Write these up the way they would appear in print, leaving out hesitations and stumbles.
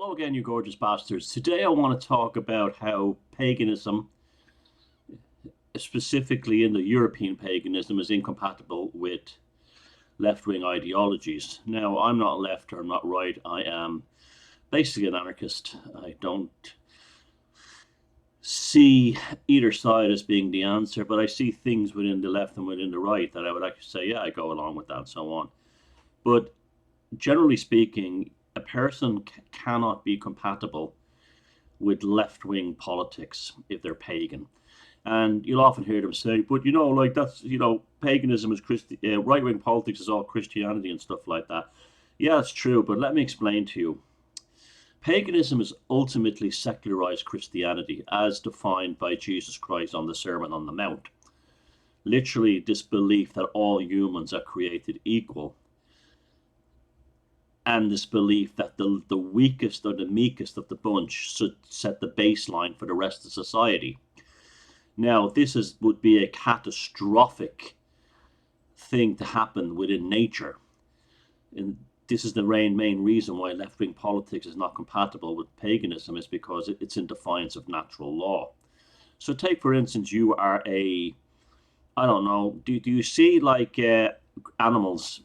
Hello again, you gorgeous bastards. Today I want to talk about how paganism, specifically in the European paganism, is incompatible with left-wing ideologies. Now, I'm not left or I'm not right. I am basically an anarchist. I don't see either side as being the answer, but I see things within the left and within the right that I would actually say, yeah, I go along with that and so on. But generally speaking, a person cannot be compatible with left-wing politics if they're pagan. And you'll often hear them say, but like that's, paganism is right-wing politics is all Christianity and stuff like that. Yeah, it's true, but let me explain to you. Paganism is ultimately secularized Christianity as defined by Jesus Christ on the Sermon on the Mount. Literally, this belief that all humans are created equal, and this belief that the weakest or the meekest of the bunch should set the baseline for the rest of society. Now, this would be a catastrophic thing to happen within nature. And this is the main reason why left-wing politics is not compatible with paganism, is because it's in defiance of natural law. So take, for instance, you are I don't know, do you see like animals?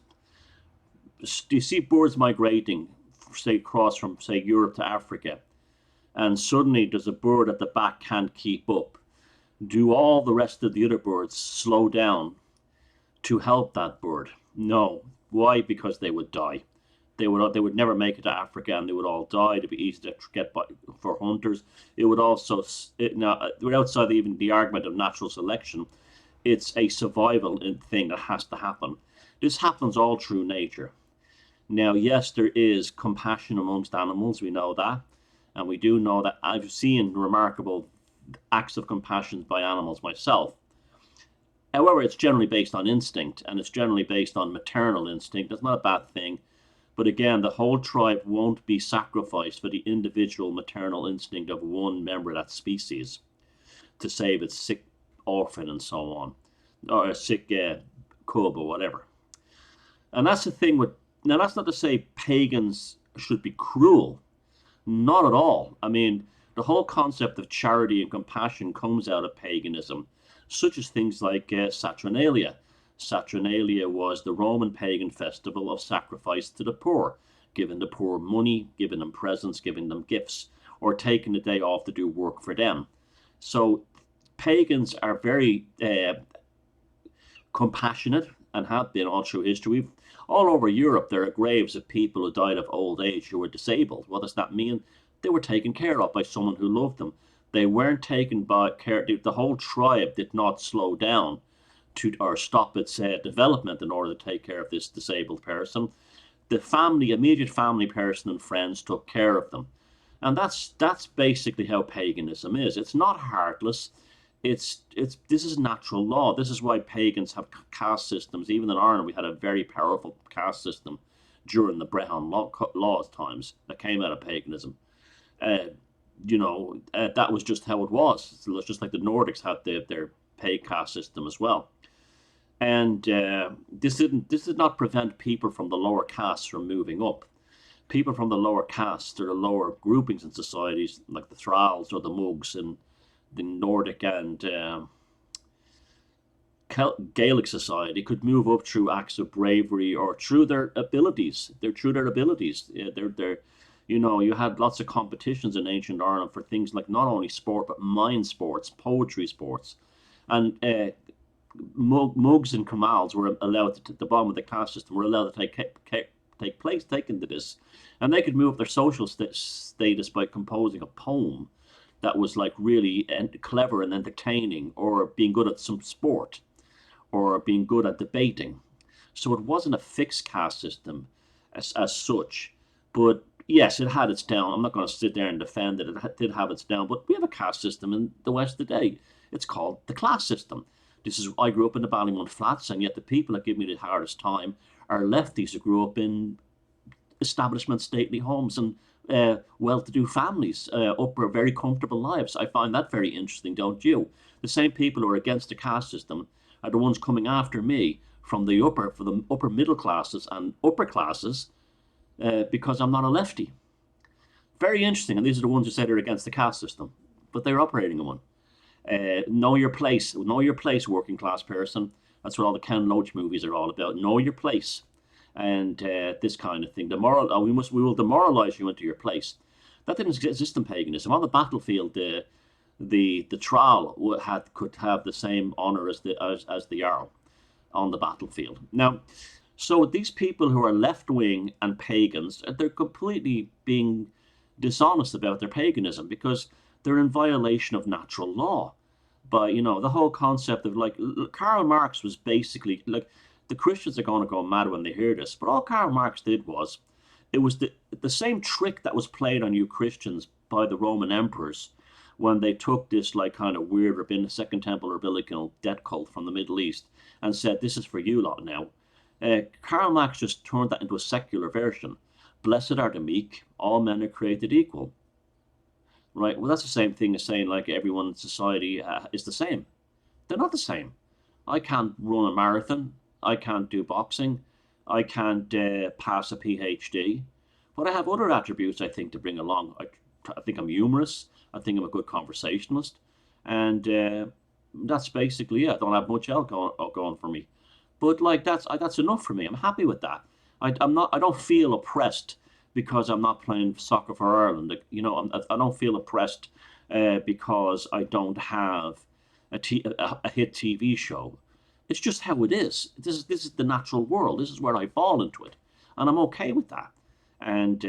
Do you see birds migrating, say, across from, say, Europe to Africa, and suddenly there's a bird at the back can't keep up? Do all the rest of the other birds slow down to help that bird? No. Why? Because they would die. They would never make it to Africa, and they would all die. It'd be easy to get by for hunters. It would also, now, outside even the argument of natural selection, it's a survival thing that has to happen. This happens all through nature. Now, yes, there is compassion amongst animals, we know that. And we do know that I've seen remarkable acts of compassion by animals myself. However, it's generally based on instinct, and it's generally based on maternal instinct. That's not a bad thing. But again, the whole tribe won't be sacrificed for the individual maternal instinct of one member of that species to save its sick orphan and so on, or a sick cub or whatever. And that's the thing with, now that's not to say pagans should be cruel. Not at all. I mean, the whole concept of charity and compassion comes out of paganism, such as things like Saturnalia. Saturnalia was the Roman pagan festival of sacrifice to the poor, giving the poor money, giving them presents, giving them gifts, or taking the day off to do work for them. So pagans are very compassionate and have been all through history. All over Europe, there are graves of people who died of old age who were disabled. What does that mean? They were taken care of by someone who loved them. They weren't taken by care. The whole tribe did not slow down or stop its development in order to take care of this disabled person. The family, immediate family person and friends took care of them. And that's basically how paganism is. It's not heartless. This is natural law. This is why pagans have caste systems. Even in Ireland, we had a very powerful caste system during the Brehon laws times that came out of paganism. That was just how it was. So it's just like the Nordics had their pay caste system as well. And this did not prevent people from the lower castes from moving up. People from the lower castes, or the lower groupings in societies, like the thralls or the mugs and the Nordic and Gaelic society, could move up through acts of bravery or through their abilities. You had lots of competitions in ancient Ireland for things like not only sport, but mind sports, poetry sports. And mugs and camals were allowed to, the bottom of the caste system, were allowed to take into this. And they could move up their social status by composing a poem that was like really clever and entertaining, or being good at some sport, or being good at debating. So it wasn't a fixed caste system as such. But yes, it had its down. I'm not going to sit there and defend it. It did have its down. But we have a caste system in the West today. It's called the class system. I grew up in the Ballymount Flats, and yet the people that give me the hardest time are lefties who grew up in establishment stately homes and well-to-do families, upper, very comfortable lives. I find that very interesting, don't you? The same people who are against the caste system are the ones coming after me for the upper middle classes and upper classes, because I'm not a lefty. Very interesting. And these are the ones who say they're against the caste system, but they're operating in one. Know your place, working class person. That's what all the Ken Loach movies are all about. Know your place, and this kind of thing. We will demoralize you into your place. That didn't exist in paganism. On the battlefield, the trall could have the same honor as the jarl on the battlefield. Now, so these people who are left wing and pagans, they're completely being dishonest about their paganism because they're in violation of natural law. But the whole concept of like Karl Marx was basically like, the Christians are going to go mad when they hear this. But all Karl Marx did was, it was the same trick that was played on you Christians by the Roman emperors when they took this like kind of weird Second Temple rabbinical debt cult from the Middle East and said, this is for you lot now. Karl Marx just turned that into a secular version. Blessed are the meek, all men are created equal. Right? Well, that's the same thing as saying like everyone in society is the same. They're not the same. I can't run a marathon. I can't do boxing. I can't pass a PhD. But I have other attributes I think to bring along. I think I'm humorous. I think I'm a good conversationalist. And that's basically it. I don't have much else going for me. But like that's enough for me. I'm happy with that. I don't feel oppressed because I'm not playing soccer for Ireland. I don't feel oppressed because I don't have a hit TV show. It's just how it is. This is the natural world. This is where I fall into it, and I'm okay with that. And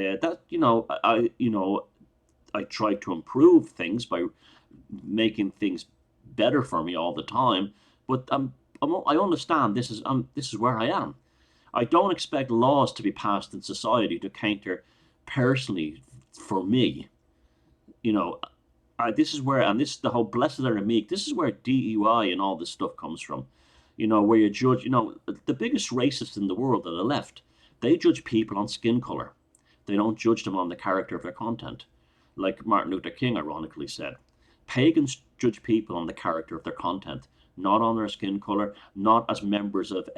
I try to improve things by making things better for me all the time. But I understand this is where I am. I don't expect laws to be passed in society to counter personally for me. This is where, and this the whole blessed are the meek. This is where DEI and all this stuff comes from. Where you judge. The biggest racists in the world are the left. They judge people on skin color. They don't judge them on the character of their content, like Martin Luther King ironically said. Pagans judge people on the character of their content, not on their skin color, not as members of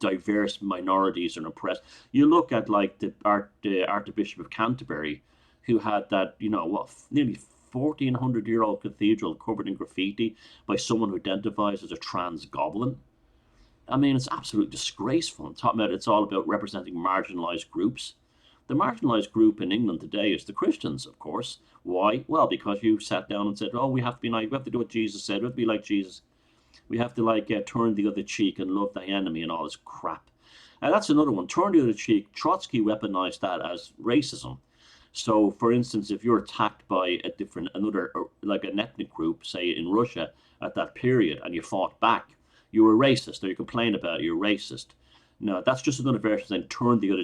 diverse minorities and oppressed. You look at like the Archbishop of Canterbury, who had that nearly 1400-year-old cathedral covered in graffiti by someone who identifies as a trans goblin. I mean, it's absolutely disgraceful. It's all about representing marginalized groups. The marginalized group in England today is the Christians, of course. Why? Well, because you sat down and said, "Oh, we have to be like, we have to do what Jesus said. We have to be like Jesus. We have to turn the other cheek and love the enemy and all this crap." And that's another one. Turn the other cheek. Trotsky weaponized that as racism. So, for instance, if you're attacked by like an ethnic group, say in Russia at that period, and you fought back, you were racist, or you complained about it, you're racist. No, that's just another version saying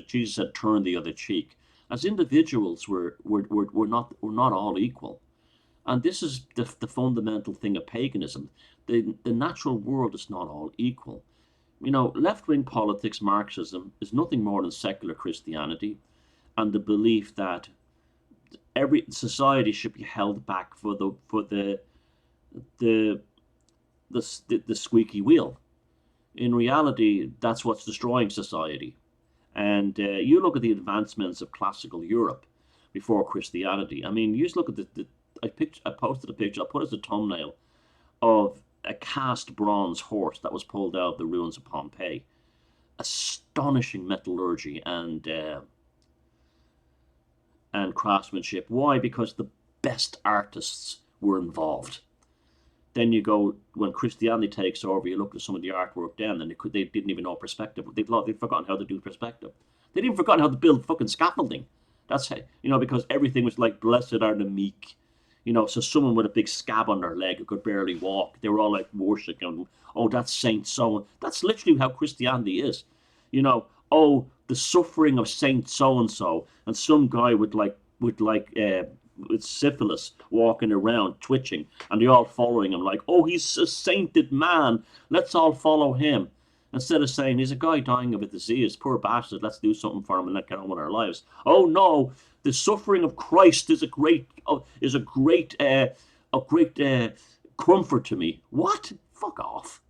Jesus said turn the other cheek. As individuals, we're not all equal. And this is the fundamental thing of paganism. The natural world is not all equal. Left-wing politics, Marxism, is nothing more than secular Christianity and the belief that every society should be held back for the squeaky wheel. In reality, that's what's destroying society. And you look at the advancements of classical Europe before Christianity. I mean, you just look at I posted a picture, I'll put it as a thumbnail, of a cast bronze horse that was pulled out of the ruins of Pompeii. Astonishing metallurgy and craftsmanship. Why? Because the best artists were involved. Then you go, when Christianity takes over, you look at some of the artwork then, and they didn't even know perspective. They'd forgotten how to do perspective. They'd even forgotten how to build fucking scaffolding. That's how, because everything was like, blessed are the meek. So someone with a big scab on their leg who could barely walk, they were all like worshiping, oh, that's Saint so. That's literally how Christianity is. Oh, the suffering of Saint so and so, and some guy with syphilis walking around twitching, and they all following him like, oh, he's a sainted man, let's all follow him, instead of saying he's a guy dying of a disease, poor bastard, let's do something for him and let get on with our lives. Oh no, the suffering of Christ is a great comfort to me. What? Fuck off.